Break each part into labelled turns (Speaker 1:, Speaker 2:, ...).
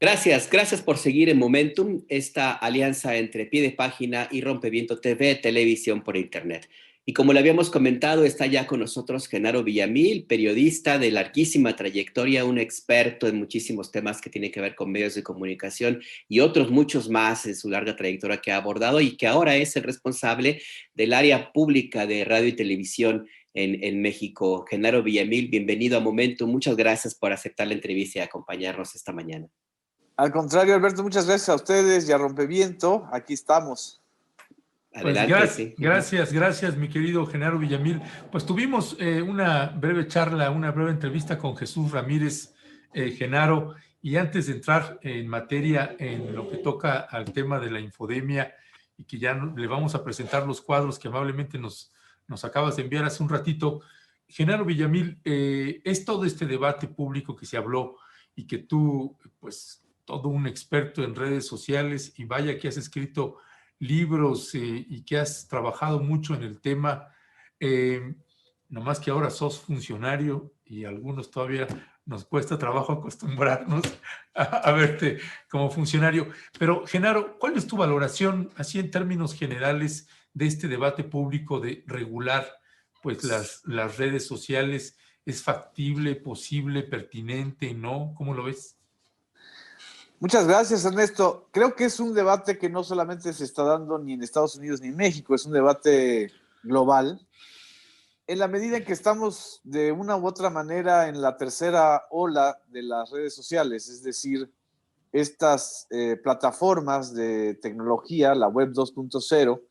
Speaker 1: Gracias por seguir en Momentum, esta alianza entre Pie de Página y Rompeviento TV, televisión por internet. Y como le habíamos comentado, está ya con nosotros Genaro Villamil, periodista de larguísima trayectoria, un experto en muchísimos temas que tienen que ver con medios de comunicación y otros muchos más en su larga trayectoria que ha abordado y que ahora es el responsable del área pública de radio y televisión en México. Genaro Villamil, bienvenido a Momentum. Muchas gracias por aceptar la entrevista y acompañarnos esta mañana.
Speaker 2: Al contrario, Alberto, muchas gracias a ustedes y a Rompeviento. Aquí estamos.
Speaker 1: Adelante,
Speaker 3: pues
Speaker 1: sí.
Speaker 3: Gracias, mi querido Genaro Villamil. Pues tuvimos una breve charla, una breve entrevista con Jesús Ramírez, Genaro, y antes de entrar en materia en lo que toca al tema de la infodemia y que ya le vamos a presentar los cuadros que amablemente nos acabas de enviar hace un ratito, Genaro Villamil, es todo este debate público que se habló y que tú, pues, todo un experto en redes sociales, y vaya que has escrito libros y que has trabajado mucho en el tema, nomás que ahora sos funcionario y a algunos todavía nos cuesta trabajo acostumbrarnos a verte como funcionario. Pero, Genaro, ¿cuál es tu valoración, así en términos generales, de este debate público de regular pues las redes sociales? ¿Es factible, posible, pertinente, no? ¿Cómo lo ves?
Speaker 2: Muchas gracias, Ernesto. Creo que es un debate que no solamente se está dando ni en Estados Unidos ni en México, es un debate global. En la medida en que estamos de una u otra manera en la tercera ola de las redes sociales, es decir, estas plataformas de tecnología, la web 2.0,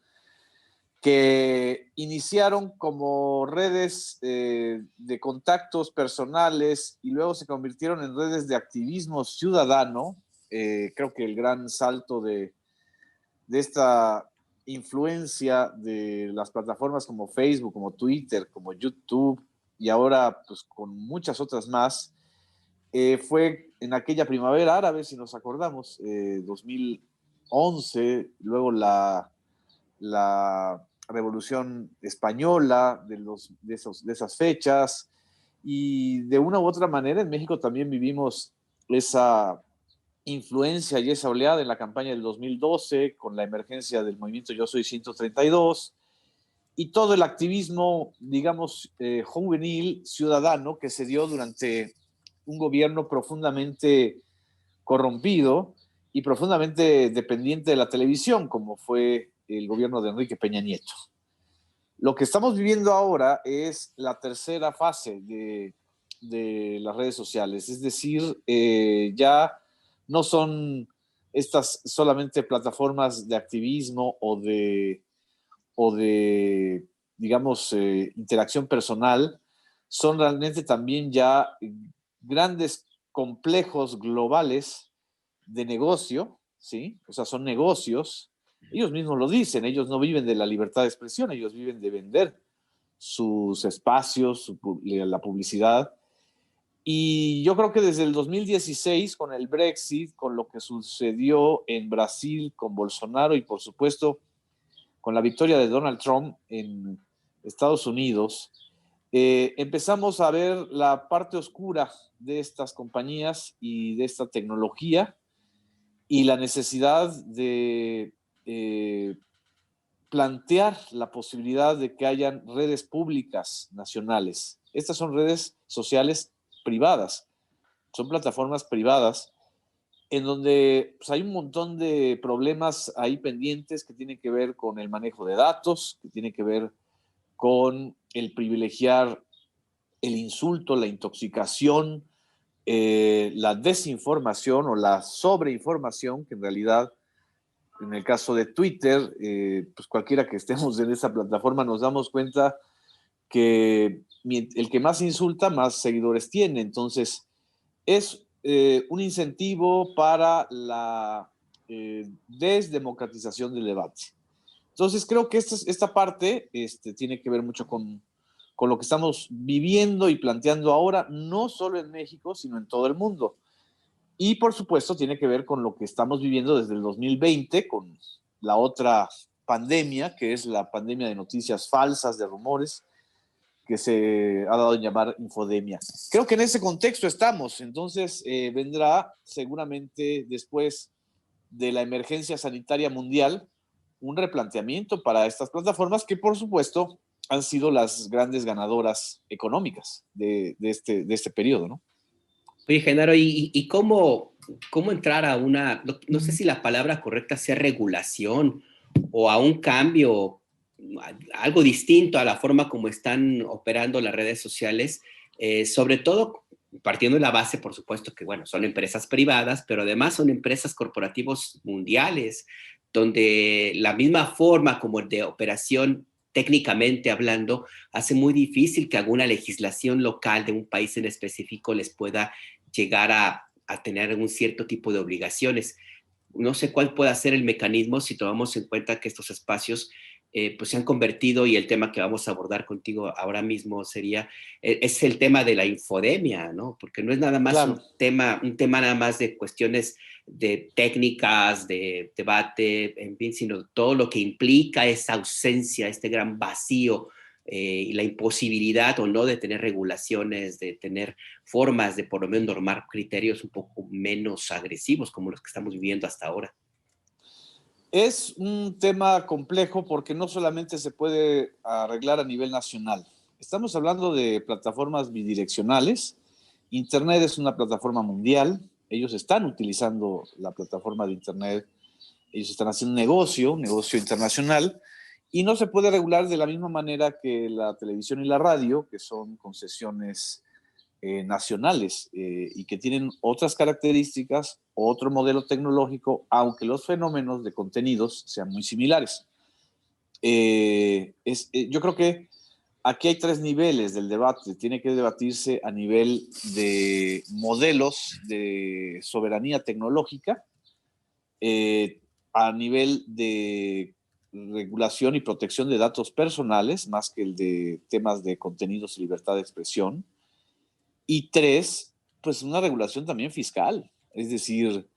Speaker 2: que iniciaron como redes de contactos personales y luego se convirtieron en redes de activismo ciudadano. Creo que el gran salto de esta influencia de las plataformas como Facebook, como Twitter, como YouTube y ahora pues con muchas otras más, fue en aquella primavera árabe, si nos acordamos, 2011, luego la Revolución Española de esas fechas, y de una u otra manera en México también vivimos esa influencia y esa oleada en la campaña del 2012 con la emergencia del movimiento Yo Soy 132 y todo el activismo, digamos, juvenil, ciudadano que se dio durante un gobierno profundamente corrompido y profundamente dependiente de la televisión, como fue el gobierno de Enrique Peña Nieto. Lo que estamos viviendo ahora es la tercera fase de las redes sociales, es decir, ya no son estas solamente plataformas de activismo o de digamos, interacción personal, son realmente también ya grandes complejos globales de negocio, ¿sí? O sea, son negocios. Ellos mismos lo dicen, ellos no viven de la libertad de expresión, ellos viven de vender sus espacios, la publicidad. Y yo creo que desde el 2016, con el Brexit, con lo que sucedió en Brasil, con Bolsonaro y por supuesto con la victoria de Donald Trump en Estados Unidos, empezamos a ver la parte oscura de estas compañías y de esta tecnología y la necesidad de plantear la posibilidad de que hayan redes públicas nacionales. Estas son redes sociales privadas, son plataformas privadas en donde pues, hay un montón de problemas ahí pendientes que tienen que ver con el manejo de datos, que tienen que ver con el privilegiar el insulto, la intoxicación, la desinformación o la sobreinformación, que en realidad, en el caso de Twitter, pues cualquiera que estemos en esa plataforma nos damos cuenta que el que más insulta, más seguidores tiene. Entonces, es un incentivo para la desdemocratización del debate. Entonces, creo que esta parte tiene que ver mucho con lo que estamos viviendo y planteando ahora, no solo en México, sino en todo el mundo. Y, por supuesto, tiene que ver con lo que estamos viviendo desde el 2020, con la otra pandemia, que es la pandemia de noticias falsas, de rumores, que se ha dado en llamar infodemia. Creo que en ese contexto estamos. Entonces vendrá seguramente después de la emergencia sanitaria mundial un replanteamiento para estas plataformas que, por supuesto, han sido las grandes ganadoras económicas de este periodo, ¿no?
Speaker 1: Oye, Genaro, ¿y cómo entrar a una, no sé si la palabra correcta sea regulación o a un cambio, algo distinto a la forma como están operando las redes sociales, sobre todo partiendo de la base, por supuesto, que, bueno, son empresas privadas, pero además son empresas corporativos mundiales, donde la misma forma como de operación, técnicamente hablando, hace muy difícil que alguna legislación local de un país en específico les pueda llegar a tener un cierto tipo de obligaciones. No sé cuál pueda ser el mecanismo si tomamos en cuenta que estos espacios pues se han convertido, y el tema que vamos a abordar contigo ahora mismo sería, es el tema de la infodemia, ¿no? Porque no es nada más
Speaker 2: Claro.
Speaker 1: un tema nada más de cuestiones de técnicas, de debate, en fin, sino todo lo que implica esa ausencia, este gran vacío y la imposibilidad o no de tener regulaciones, de tener formas de por lo menos normar criterios un poco menos agresivos como los que estamos viviendo hasta ahora.
Speaker 2: Es un tema complejo porque no solamente se puede arreglar a nivel nacional. Estamos hablando de plataformas bidireccionales. Internet es una plataforma mundial. Ellos están utilizando la plataforma de Internet. Ellos están haciendo un negocio internacional, y no se puede regular de la misma manera que la televisión y la radio, que son concesiones nacionales y que tienen otras características, otro modelo tecnológico, aunque los fenómenos de contenidos sean muy similares. Yo creo que aquí hay tres niveles del debate. Tiene que debatirse a nivel de modelos de soberanía tecnológica, a nivel de regulación y protección de datos personales, más que el de temas de contenidos y libertad de expresión. Y tres, pues una regulación también fiscal. Es decir,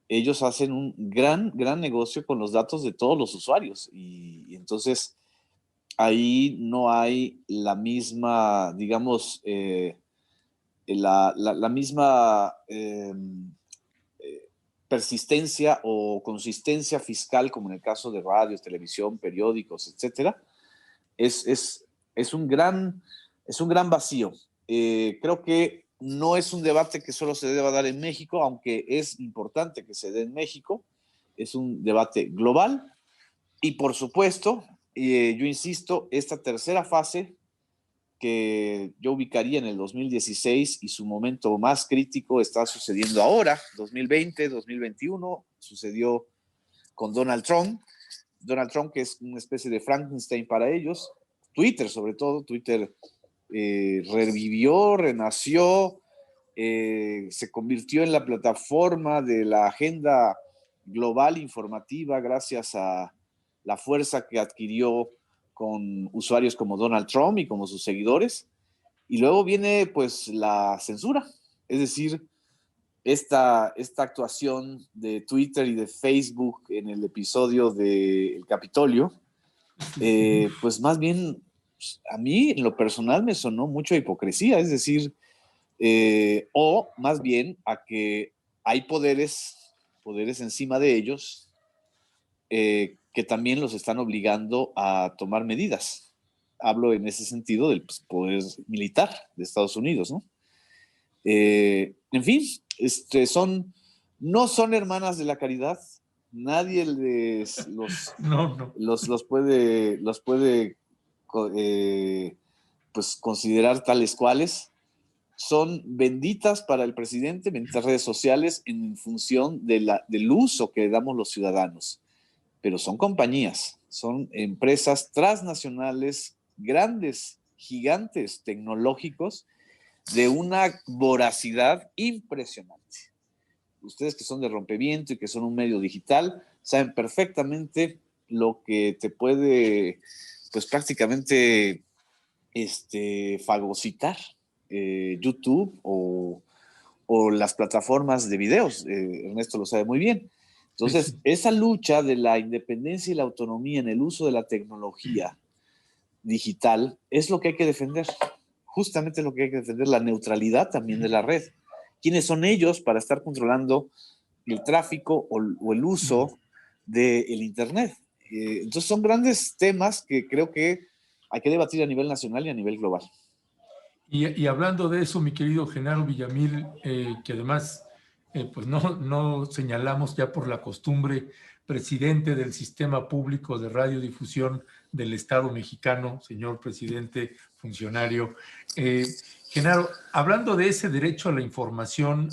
Speaker 2: ellos hacen un gran negocio con los datos de todos los usuarios. Y entonces ahí no hay la misma, digamos, la misma persistencia o consistencia fiscal como en el caso de radios, televisión, periódicos, etcétera. Es un gran vacío. Creo que no es un debate que solo se deba dar en México, aunque es importante que se dé en México. Es un debate global y, por supuesto, yo insisto, esta tercera fase que yo ubicaría en el 2016 y su momento más crítico está sucediendo ahora, 2020, 2021, sucedió con Donald Trump. Donald Trump, que es una especie de Frankenstein para ellos. Twitter, sobre todo, Twitter revivió, renació, se convirtió en la plataforma de la agenda global informativa gracias a la fuerza que adquirió con usuarios como Donald Trump y como sus seguidores. Y luego viene pues la censura, es decir, esta actuación de Twitter y de Facebook en el episodio del Capitolio, pues más bien a mí en lo personal me sonó mucho a hipocresía, es decir, o más bien a que hay poderes encima de ellos que también los están obligando a tomar medidas. Hablo en ese sentido del poder militar de Estados Unidos, ¿no? En fin, no son hermanas de la caridad. Nadie los puede pues considerar tales cuales. Son benditas para el presidente, benditas redes sociales en función del uso que damos los ciudadanos. Pero son compañías, son empresas transnacionales, grandes, gigantes tecnológicos, de una voracidad impresionante. Ustedes que son de Rompeviento y que son un medio digital, saben perfectamente lo que te puede, pues prácticamente, fagocitar YouTube o las plataformas de videos. Ernesto lo sabe muy bien. Entonces, esa lucha de la independencia y la autonomía en el uso de la tecnología digital es lo que hay que defender. Justamente lo que hay que defender, la neutralidad también de la red. ¿Quiénes son ellos para estar controlando el tráfico o el uso del Internet? Entonces son grandes temas que creo que hay que debatir a nivel nacional y a nivel global.
Speaker 3: Y hablando de eso, mi querido Genaro Villamil, que además pues no señalamos ya por la costumbre, presidente del Sistema Público de Radiodifusión del Estado mexicano, señor presidente, funcionario. Genaro, hablando de ese derecho a la información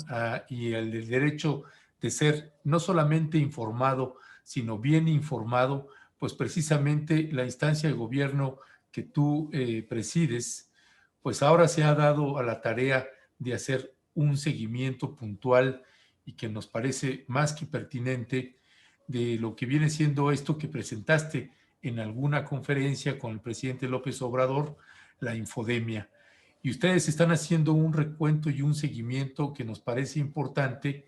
Speaker 3: y el derecho de ser no solamente informado, sino bien informado, pues precisamente la instancia de gobierno que tú presides, pues ahora se ha dado a la tarea de hacer un seguimiento puntual y que nos parece más que pertinente de lo que viene siendo esto que presentaste en alguna conferencia con el presidente López Obrador, la infodemia. Y ustedes están haciendo un recuento y un seguimiento que nos parece importante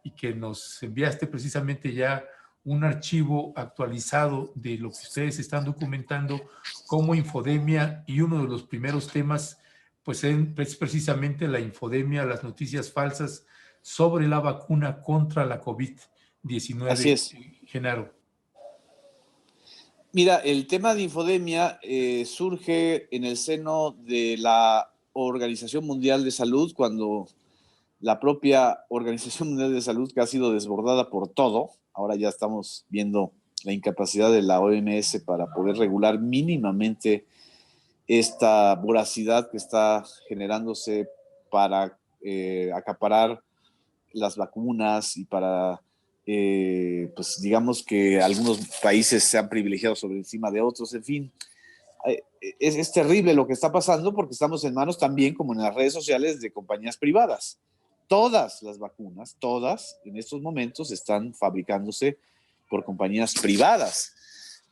Speaker 3: y que nos enviaste precisamente ya un archivo actualizado de lo que ustedes están documentando como infodemia, y uno de los primeros temas pues es precisamente la infodemia, las noticias falsas sobre la vacuna contra la
Speaker 2: Así
Speaker 3: COVID-19,
Speaker 2: es.
Speaker 3: Genaro.
Speaker 2: Mira, el tema de infodemia surge en el seno de la Organización Mundial de Salud, cuando la propia Organización Mundial de Salud, que ha sido desbordada por todo, ahora ya estamos viendo la incapacidad de la OMS para poder regular mínimamente esta voracidad que está generándose para acaparar las vacunas y para, pues digamos que algunos países se han privilegiado sobre encima de otros, en fin. Es terrible lo que está pasando porque estamos en manos también, como en las redes sociales, de compañías privadas. Todas las vacunas, todas en estos momentos están fabricándose por compañías privadas.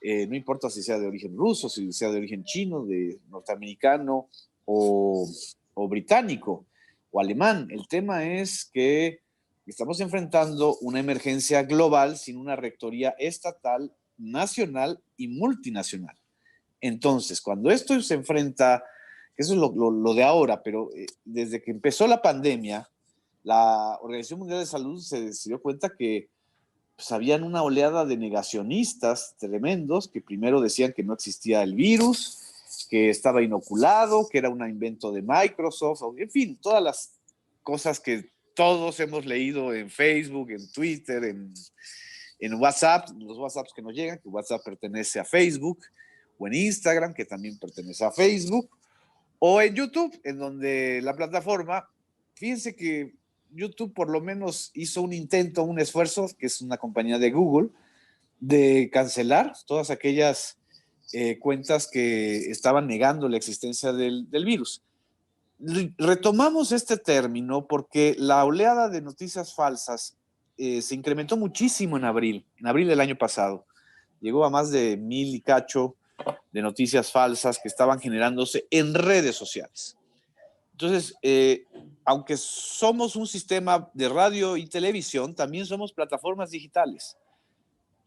Speaker 2: No importa si sea de origen ruso, si sea de origen chino, de norteamericano o británico o alemán. El tema es que estamos enfrentando una emergencia global sin una rectoría estatal, nacional y multinacional. Entonces, cuando esto se enfrenta, eso es lo de ahora, pero desde que empezó la pandemia, la Organización Mundial de Salud se dio cuenta que pues, habían una oleada de negacionistas tremendos que primero decían que no existía el virus, que estaba inoculado, que era un invento de Microsoft, en fin, todas las cosas que todos hemos leído en Facebook, en Twitter, en WhatsApp, los WhatsApps que nos llegan, que WhatsApp pertenece a Facebook, o en Instagram, que también pertenece a Facebook, o en YouTube, en donde la plataforma, fíjense que YouTube por lo menos hizo un intento, un esfuerzo, que es una compañía de Google, de cancelar todas aquellas cuentas que estaban negando la existencia del virus. Retomamos este término porque la oleada de noticias falsas se incrementó muchísimo en abril del año pasado. Llegó a más de 1,000 y cacho de noticias falsas que estaban generándose en redes sociales. Entonces, aunque somos un sistema de radio y televisión, también somos plataformas digitales.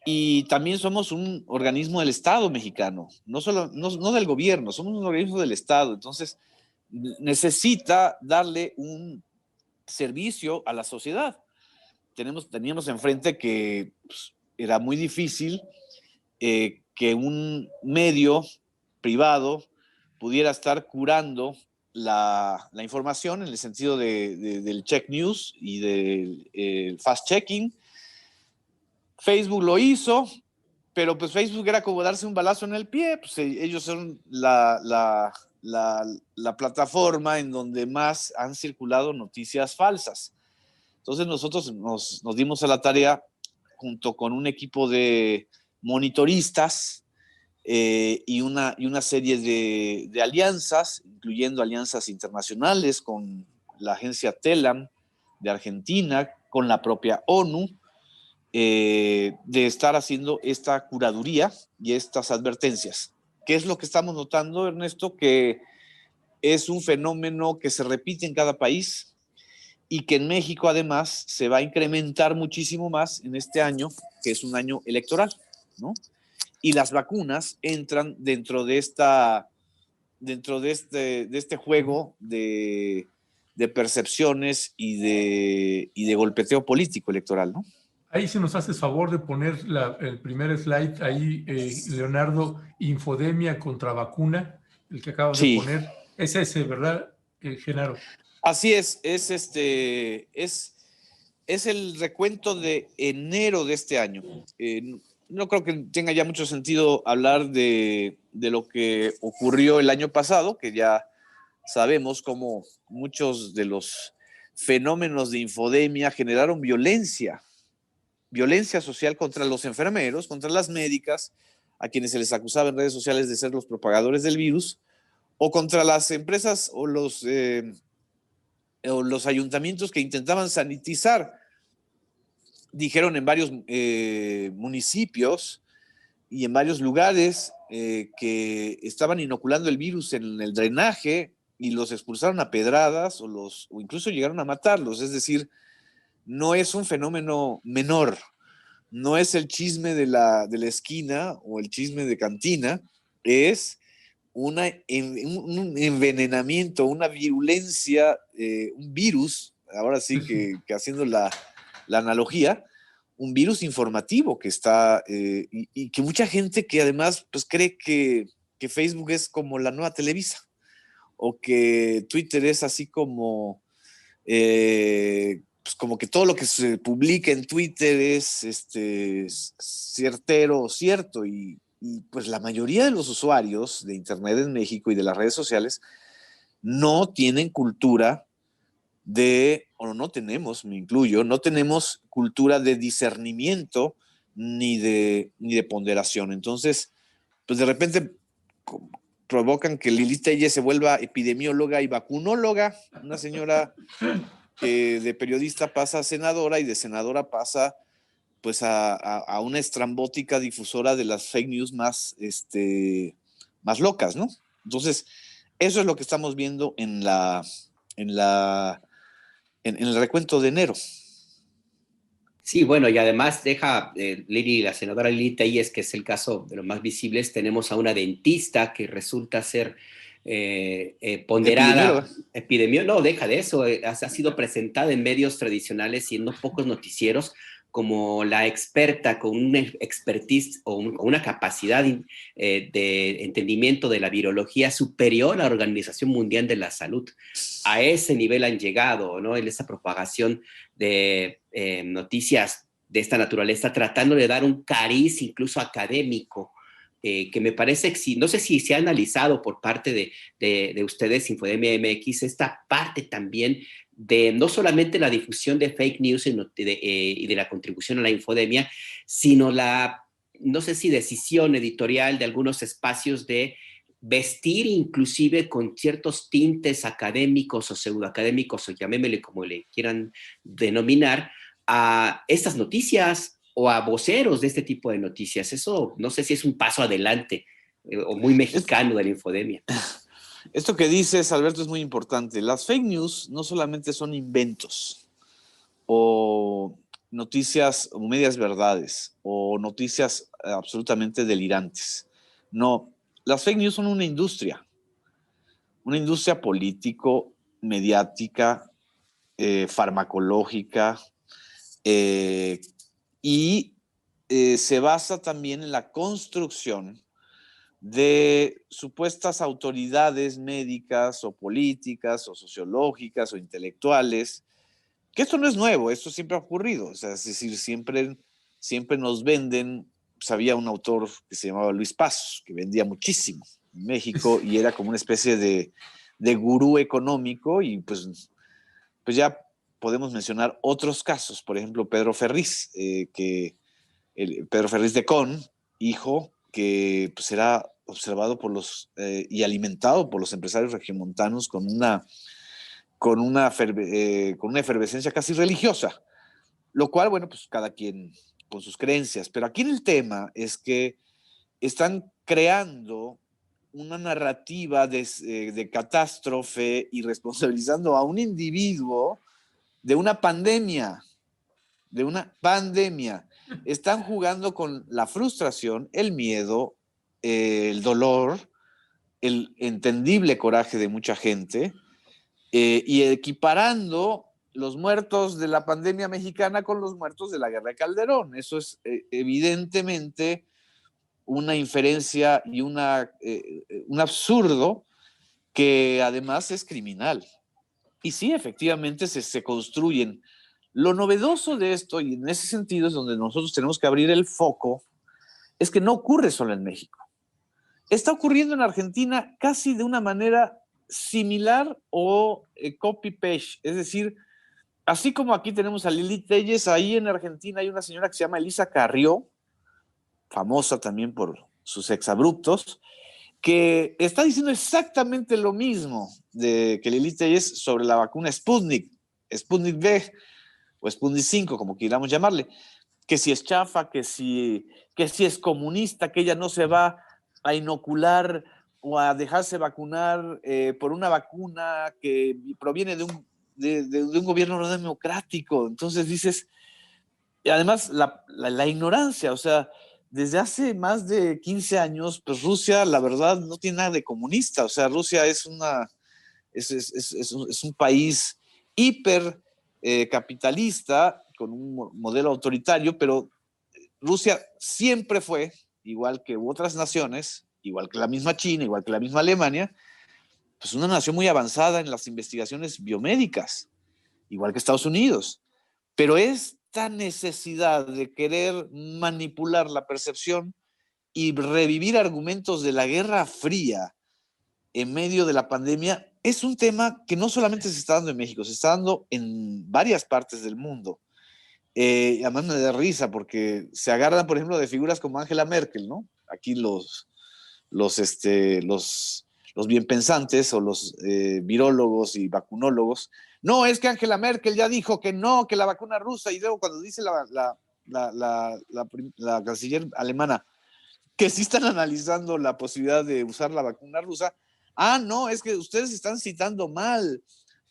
Speaker 2: Y también somos un organismo del Estado mexicano, no del gobierno, somos un organismo del Estado. Entonces, necesita darle un servicio a la sociedad. Teníamos enfrente que pues, era muy difícil que un medio privado pudiera estar curando la información en el sentido del check news y del fast checking. Facebook lo hizo, pero pues Facebook era como darse un balazo en el pie. Pues ellos son la plataforma en donde más han circulado noticias falsas. Entonces nosotros nos dimos a la tarea, junto con un equipo de monitoristas y una serie de alianzas, incluyendo alianzas internacionales con la agencia TELAM de Argentina, con la propia ONU, de estar haciendo esta curaduría y estas advertencias. ¿Qué es lo que estamos notando, Ernesto? Que es un fenómeno que se repite en cada país y que en México además se va a incrementar muchísimo más en este año, que es un año electoral, ¿no? y las vacunas entran dentro de este juego de percepciones y de golpeteo político electoral, ¿no?
Speaker 3: Ahí si nos haces favor de poner el primer slide, ahí, Leonardo, infodemia contra vacuna, el que acabas de
Speaker 2: Sí.
Speaker 3: poner, es ese, ¿verdad, Genaro?
Speaker 2: Así es el recuento de enero de este año. No creo que tenga ya mucho sentido hablar de lo que ocurrió el año pasado, que ya sabemos cómo muchos de los fenómenos de infodemia generaron violencia social contra los enfermeros, contra las médicas, a quienes se les acusaba en redes sociales de ser los propagadores del virus, o contra las empresas o los ayuntamientos que intentaban sanitizar. Dijeron en varios municipios y en varios lugares que estaban inoculando el virus en el drenaje y los expulsaron a pedradas o incluso llegaron a matarlos. Es decir, no es un fenómeno menor, no es el chisme de la esquina o el chisme de cantina, es un envenenamiento, una virulencia, un virus, ahora sí que haciendo la analogía, un virus informativo que está, y que mucha gente que además pues cree que Facebook es como la nueva Televisa, o que Twitter es así como, pues como que todo lo que se publica en Twitter es certero o cierto, y pues la mayoría de los usuarios de Internet en México y de las redes sociales no tienen cultura o no tenemos, me incluyo, no tenemos cultura de discernimiento ni de ponderación. Entonces, pues de repente provocan que Lili Telle se vuelva epidemióloga y vacunóloga, una señora que de periodista pasa a senadora y de senadora pasa pues a una estrambótica difusora de las fake news más locas, ¿no? Entonces, eso es lo que estamos viendo en el recuento de enero.
Speaker 1: Sí, bueno, y además deja la senadora Lili Telles, que es el caso de los más visibles. Tenemos a una dentista que resulta ser ponderada, no, deja de eso, ha sido presentada en medios tradicionales y en no pocos noticieros como la experta con una expertise o una capacidad de entendimiento de la virología superior a la Organización Mundial de la Salud. A ese nivel han llegado, ¿no? En esa propagación de noticias de esta naturaleza, tratando de dar un cariz incluso académico, que me parece, no sé si se ha analizado por parte de ustedes, Infodemia MX, esta parte también de no solamente la difusión de fake news y de la contribución a la infodemia, sino no sé si decisión editorial de algunos espacios de vestir inclusive con ciertos tintes académicos o pseudoacadémicos, o llamémele como le quieran denominar, a estas noticias o a voceros de este tipo de noticias. Eso no sé si es un paso adelante o muy mexicano de la infodemia.
Speaker 2: Esto que dices, Alberto, es muy importante. Las fake news no solamente son inventos o noticias o medias verdades o noticias absolutamente delirantes. No, las fake news son una industria político, mediática, farmacológica, y se basa también en la construcción de supuestas autoridades médicas o políticas o sociológicas o intelectuales, que esto no es nuevo, esto siempre ha ocurrido, o sea, es decir, siempre nos venden. Pues había un autor que se llamaba Luis Pazos, que vendía muchísimo en México y era como una especie de gurú económico, y pues ya podemos mencionar otros casos, por ejemplo, Pedro Ferriz, Pedro Ferriz de Con, hijo, que pues era observado por y alimentado por los empresarios regiomontanos con una efervescencia casi religiosa, lo cual, bueno, pues cada quien con sus creencias. Pero aquí el tema es que están creando una narrativa de catástrofe y responsabilizando a un individuo de una pandemia, están jugando con la frustración, el miedo, el dolor, el entendible coraje de mucha gente, y equiparando los muertos de la pandemia mexicana con los muertos de la guerra de Calderón. Eso es evidentemente una inferencia y un absurdo que además es criminal. Y sí, efectivamente se construyen. Lo novedoso de esto, y en ese sentido es donde nosotros tenemos que abrir el foco, es que no ocurre solo en México. Está ocurriendo en Argentina casi de una manera similar o copy-paste. Es decir, así como aquí tenemos a Lili Telles, ahí en Argentina hay una señora que se llama Elisa Carrió, famosa también por sus exabruptos, que está diciendo exactamente lo mismo que Lili Telles sobre la vacuna Sputnik V o Sputnik 5, como queramos llamarle, que si es chafa, que si es comunista, que ella no se va a inocular o a dejarse vacunar por una vacuna que proviene de un gobierno no democrático. Entonces dices, y además la ignorancia, o sea, desde hace más de 15 años, pues Rusia, la verdad, no tiene nada de comunista. O sea, Rusia es un país hiper capitalista, con un modelo autoritario, pero Rusia siempre fue, igual que otras naciones, igual que la misma China, igual que la misma Alemania, pues una nación muy avanzada en las investigaciones biomédicas, igual que Estados Unidos. Pero esta necesidad de querer manipular la percepción y revivir argumentos de la Guerra Fría en medio de la pandemia es un tema que no solamente se está dando en México, se está dando en varias partes del mundo. Además me da risa porque se agarran, por ejemplo, de figuras como Angela Merkel, ¿no? Aquí los bien pensantes o los virólogos y vacunólogos. No, es que Angela Merkel ya dijo que no, que la vacuna rusa, y luego cuando dice la canciller alemana que sí están analizando la posibilidad de usar la vacuna rusa, no, es que ustedes están citando mal,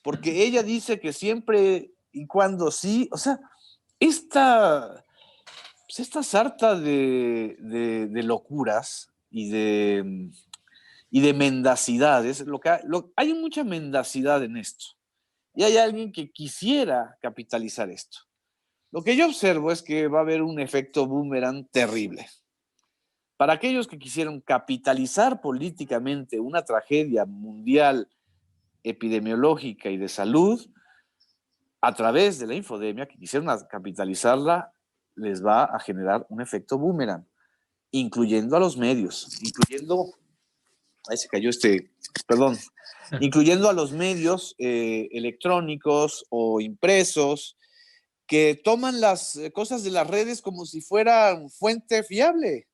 Speaker 2: porque ella dice que siempre y cuando sí, o sea, esta sarta de locuras y de mendacidades, hay mucha mendacidad en esto. Y hay alguien que quisiera capitalizar esto. Lo que yo observo es que va a haber un efecto boomerang terrible. Para aquellos que quisieron capitalizar políticamente una tragedia mundial epidemiológica y de salud, a través de la infodemia, que quisieron capitalizarla, les va a generar un efecto boomerang, incluyendo a los medios, incluyendo a los medios electrónicos o impresos, que toman las cosas de las redes como si fueran fuente fiable,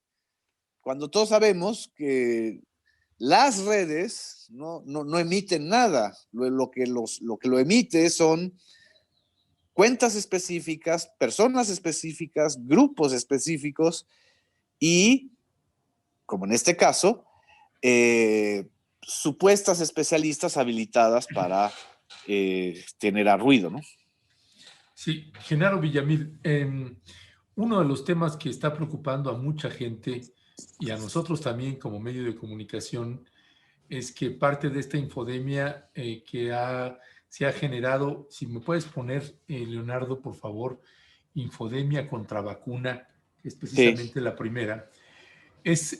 Speaker 2: cuando todos sabemos que las redes no emiten nada. Lo que lo emite son cuentas específicas, personas específicas, grupos específicos y, como en este caso, supuestas especialistas habilitadas para generar ruido, ¿no?
Speaker 3: Sí, Genaro Villamil, uno de los temas que está preocupando a mucha gente y a nosotros también como medio de comunicación es que parte de esta infodemia se ha generado, si me puedes poner, Leonardo, por favor, infodemia contra vacuna, que es precisamente la primera, es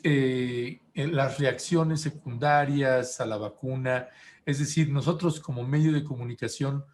Speaker 3: las reacciones secundarias a la vacuna. Es decir, nosotros como medio de comunicación,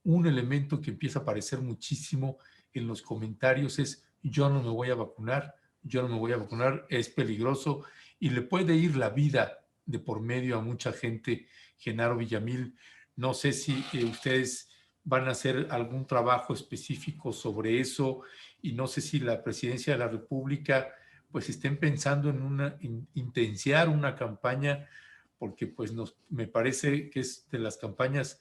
Speaker 3: un elemento que empieza a aparecer muchísimo en los comentarios es: yo no me voy a vacunar, yo no me voy a vacunar, es peligroso, y le puede ir la vida de por medio a mucha gente. Genaro Villamil, no sé si ustedes van a hacer algún trabajo específico sobre eso, y no sé si la Presidencia de la República pues estén pensando en intensiar una campaña, porque pues me parece que es de las campañas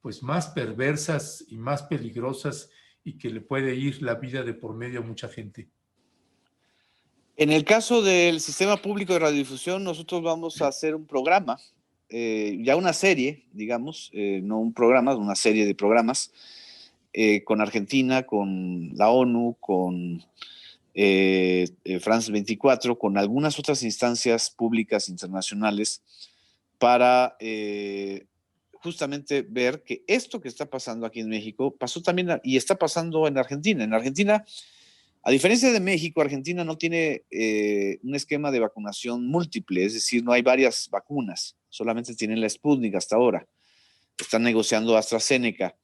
Speaker 3: pues más perversas y más peligrosas, y que le puede ir la vida de por medio a mucha gente.
Speaker 2: En el caso del Sistema Público de Radiodifusión, nosotros vamos a hacer un programa, ya una serie, digamos, no un programa, una serie de programas, con Argentina, con la ONU, con France 24, con algunas otras instancias públicas internacionales para justamente ver que esto que está pasando aquí en México pasó también y está pasando en Argentina. En Argentina, a diferencia de México, Argentina no tiene un esquema de vacunación múltiple, es decir, no hay varias vacunas, solamente tienen la Sputnik hasta ahora. Están negociando AstraZeneca.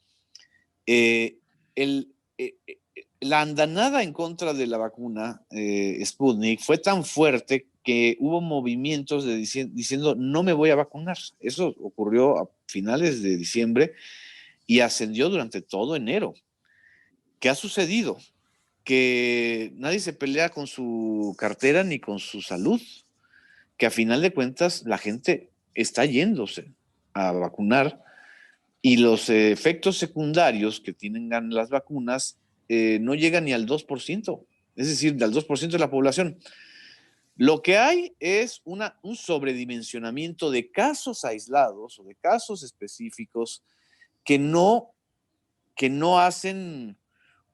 Speaker 2: La andanada en contra de la vacuna Sputnik fue tan fuerte que hubo movimientos diciendo no me voy a vacunar. Eso ocurrió a finales de diciembre y ascendió durante todo enero. ¿Qué ha sucedido? Que nadie se pelea con su cartera ni con su salud, que a final de cuentas la gente está yéndose a vacunar y los efectos secundarios que tienen las vacunas no llegan ni al 2%, es decir, al 2% de la población. Lo que hay es un sobredimensionamiento de casos aislados o de casos específicos que no hacen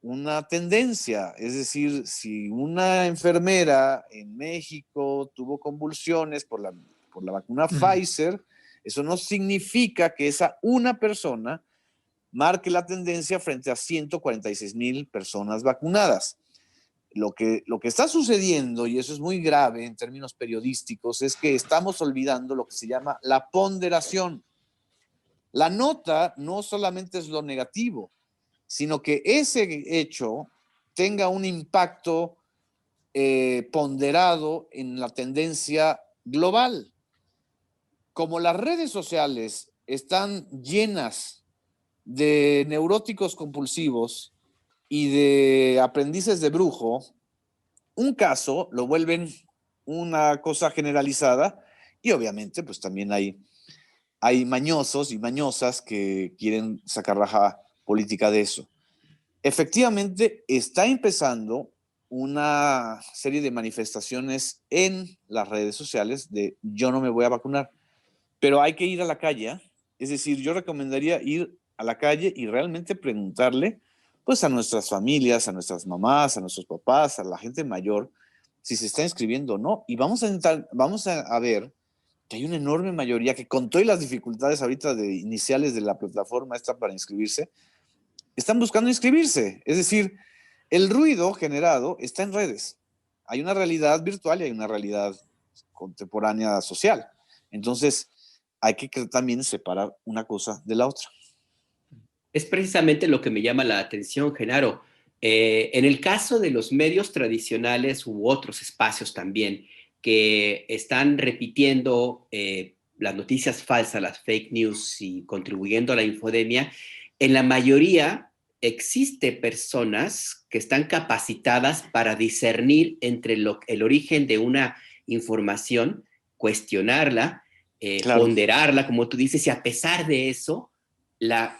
Speaker 2: una tendencia. Es decir, si una enfermera en México tuvo convulsiones por la vacuna Pfizer, eso no significa que esa una persona marque la tendencia frente a 146,000 personas vacunadas. Lo que está sucediendo, y eso es muy grave en términos periodísticos, es que estamos olvidando lo que se llama la ponderación. La nota no solamente es lo negativo, sino que ese hecho tenga un impacto ponderado en la tendencia global. Como las redes sociales están llenas de neuróticos compulsivos y de aprendices de brujo, un caso lo vuelven una cosa generalizada y obviamente pues también hay mañosos y mañosas que quieren sacar raja política de eso. Efectivamente, está empezando una serie de manifestaciones en las redes sociales de yo no me voy a vacunar, pero hay que ir a la calle. Es decir, yo recomendaría ir a la calle y realmente preguntarle pues a nuestras familias, a nuestras mamás, a nuestros papás, a la gente mayor, si se está inscribiendo o no. Y vamos a ver que hay una enorme mayoría que con todas las dificultades ahorita iniciales de la plataforma esta para inscribirse, están buscando inscribirse. Es decir, el ruido generado está en redes. Hay una realidad virtual y hay una realidad contemporánea social. Entonces, hay que también separar una cosa de la otra.
Speaker 1: Es precisamente lo que me llama la atención, Genaro. En el caso de los medios tradicionales u otros espacios también que están repitiendo las noticias falsas, las fake news y contribuyendo a la infodemia, en la mayoría existe personas que están capacitadas para discernir entre el origen de una información, cuestionarla,
Speaker 2: Claro.
Speaker 1: ponderarla, como tú dices, y a pesar de eso, la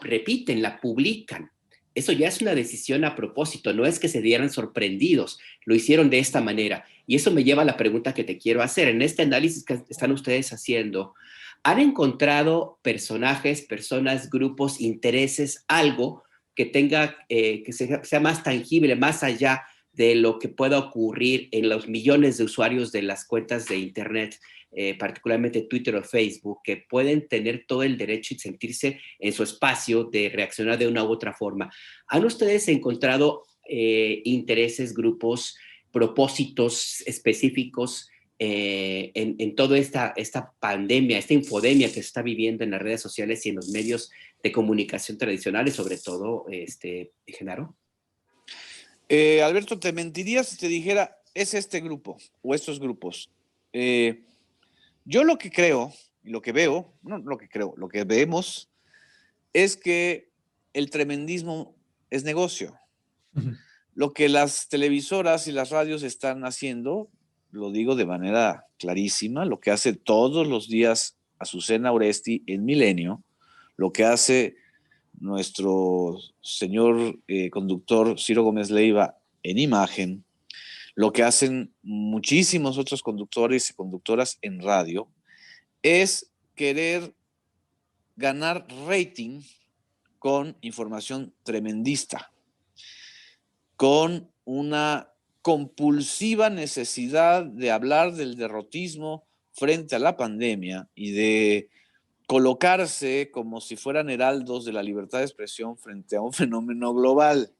Speaker 1: repiten, la publican. Eso ya es una decisión a propósito, no es que se dieran sorprendidos, lo hicieron de esta manera. Y eso me lleva a la pregunta que te quiero hacer. En este análisis que están ustedes haciendo, ¿han encontrado personajes, personas, grupos, intereses, algo que tenga, que sea más tangible, más allá de lo que pueda ocurrir en los millones de usuarios de las cuentas de Internet, particularmente Twitter o Facebook, que pueden tener todo el derecho y sentirse en su espacio de reaccionar de una u otra forma? ¿Han ustedes encontrado intereses, grupos, propósitos específicos en toda esta pandemia, esta infodemia que se está viviendo en las redes sociales y en los medios de comunicación tradicionales, sobre todo, Genaro?
Speaker 2: Alberto, te mentiría si te dijera, es este grupo o estos grupos. Yo lo que creo, y lo que veo, no lo que creo, lo que vemos es que el tremendismo es negocio. Lo que las televisoras y las radios están haciendo, lo digo de manera clarísima, lo que hace todos los días Azucena Oresti en Milenio, lo que hace nuestro señor conductor Ciro Gómez Leiva en Imagen, lo que hacen muchísimos otros conductores y conductoras en radio, es querer ganar rating con información tremendista, con una compulsiva necesidad de hablar del derrotismo frente a la pandemia y de colocarse como si fueran heraldos de la libertad de expresión frente a un fenómeno global.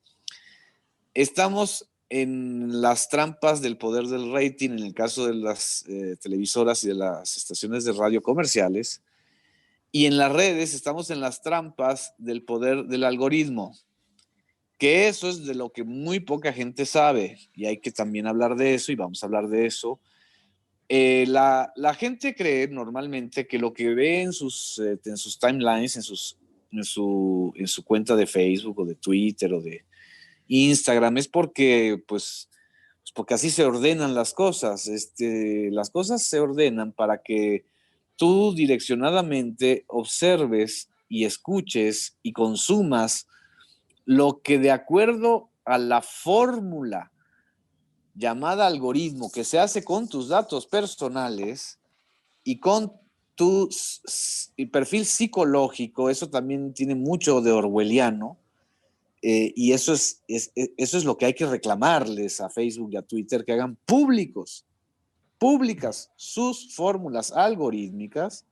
Speaker 2: Estamos en las trampas del poder del rating, en el caso de las televisoras y de las estaciones de radio comerciales, y en las redes estamos en las trampas del poder del algoritmo, que eso es de lo que muy poca gente sabe, y hay que también hablar de eso, y vamos a hablar de eso. La gente cree normalmente que lo que ve en sus timelines, en su cuenta de Facebook o de Twitter o de Instagram, es porque, pues porque así se ordenan las cosas. Las cosas se ordenan para que tú direccionadamente observes y escuches y consumas lo que, de acuerdo a la fórmula llamada algoritmo, que se hace con tus datos personales y con tu perfil psicológico. Eso también tiene mucho de orwelliano, y eso es lo que hay que reclamarles a Facebook y a Twitter, que hagan públicas sus fórmulas algorítmicas.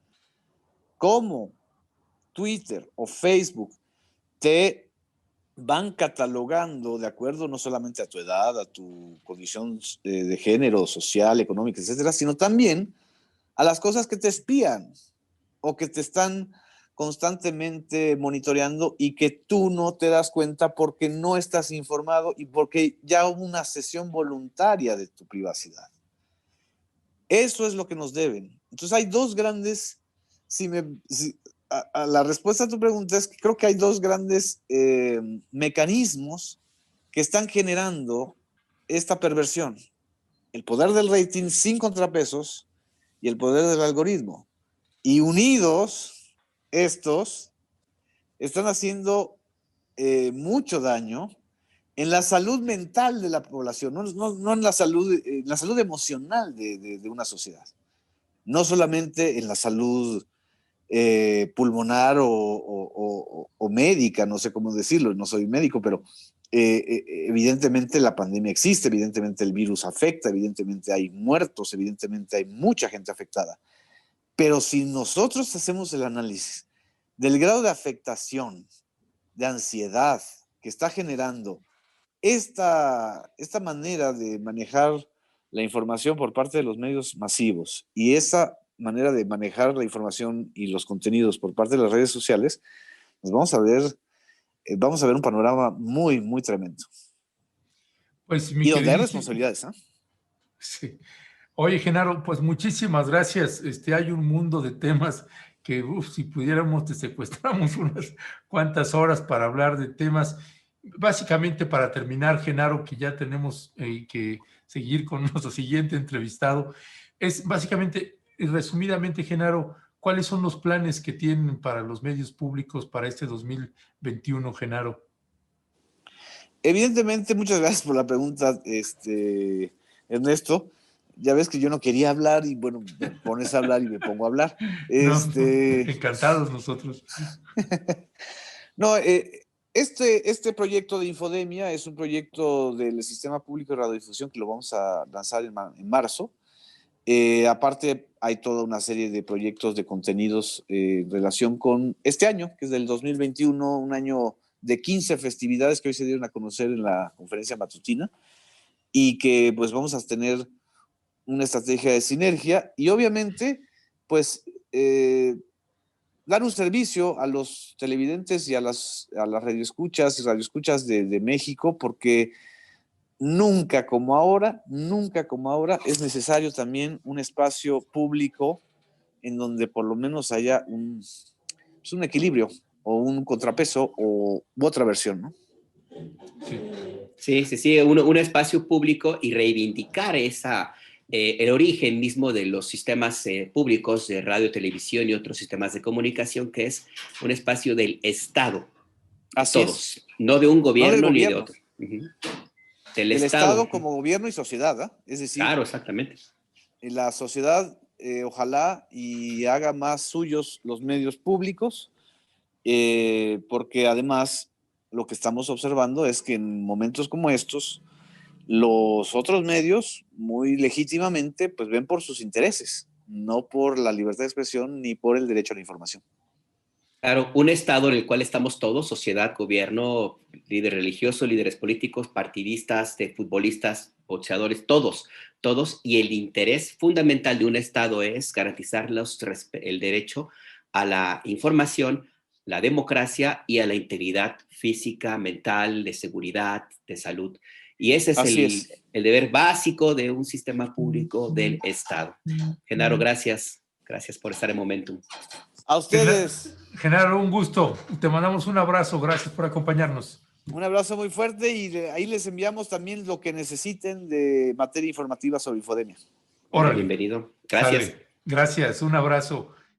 Speaker 2: Como Twitter o Facebook te van catalogando de acuerdo no solamente a tu edad, a tu condición de género, social, económica, etcétera, sino también a las cosas que te espían o que te están constantemente monitoreando y que tú no te das cuenta porque no estás informado y porque ya hubo una cesión voluntaria de tu privacidad. Eso es lo que nos deben. Entonces hay dos grandes, la respuesta a tu pregunta es que creo que hay dos grandes mecanismos que están generando esta perversión: el poder del rating sin contrapesos y el poder del algoritmo. Y unidos, estos están haciendo mucho daño en la salud mental de la población, no en la salud emocional de una sociedad. No solamente en la salud pulmonar o médica, no sé cómo decirlo, no soy médico, pero evidentemente la pandemia existe, evidentemente el virus afecta, evidentemente hay muertos, evidentemente hay mucha gente afectada. Pero si nosotros hacemos el análisis del grado de afectación, de ansiedad que está generando esta manera de manejar la información por parte de los medios masivos y esa manera de manejar la información y los contenidos por parte de las redes sociales, pues vamos a ver un panorama muy, muy tremendo.
Speaker 3: Pues,
Speaker 2: y donde hay responsabilidades, ¿eh?
Speaker 3: Sí. Oye, Genaro, pues muchísimas gracias. Hay un mundo de temas que, si pudiéramos, te secuestramos unas cuantas horas para hablar de temas. Básicamente, para terminar, Genaro, que ya tenemos que seguir con nuestro siguiente entrevistado, es básicamente, resumidamente, Genaro, ¿cuáles son los planes que tienen para los medios públicos para este 2021, Genaro?
Speaker 2: Evidentemente, muchas gracias por la pregunta, Ernesto. Ya ves que yo no quería hablar y bueno, me pones a hablar y me pongo a hablar.
Speaker 3: No, encantados nosotros.
Speaker 2: No, este proyecto de Infodemia es un proyecto del Sistema Público de Radiodifusión que lo vamos a lanzar en marzo. Aparte, hay toda una serie de proyectos de contenidos en relación con este año, que es del 2021, un año de 15 festividades que hoy se dieron a conocer en la conferencia matutina, y que pues vamos a tener una estrategia de sinergia y obviamente pues dar un servicio a los televidentes y a las radioescuchas y radioescuchas de México, porque nunca como ahora es necesario también un espacio público en donde por lo menos haya un equilibrio o un contrapeso u otra versión, ¿no?
Speaker 1: Sí, un espacio público y reivindicar el origen mismo de los sistemas públicos de radio, televisión y otros sistemas de comunicación, que es un espacio del Estado.
Speaker 2: Así
Speaker 1: todos, no de un gobierno,
Speaker 2: no
Speaker 1: ni de otro.
Speaker 2: Del Estado como gobierno y sociedad, ¿eh? Es decir,
Speaker 1: claro, exactamente.
Speaker 2: La sociedad ojalá y haga más suyos los medios públicos, porque además lo que estamos observando es que en momentos como estos Los otros medios, muy legítimamente, pues ven por sus intereses, no por la libertad de expresión ni por el derecho a la información.
Speaker 1: Claro, un Estado en el cual estamos todos, sociedad, gobierno, líder religioso, líderes políticos, partidistas, de futbolistas, boxeadores, todos, y el interés fundamental de un Estado es garantizar el derecho a la información, la democracia y a la integridad física, mental, de seguridad, de salud. Y ese es el deber básico de un sistema público del Estado. Genaro, gracias por estar en Momentum.
Speaker 2: A ustedes.
Speaker 3: Genaro, un gusto. Te mandamos un abrazo. Gracias por acompañarnos.
Speaker 2: Un abrazo muy fuerte y ahí les enviamos también lo que necesiten de materia informativa sobre infodemia.
Speaker 1: Órale. Bienvenido. Gracias.
Speaker 3: Sale. Gracias. Un abrazo.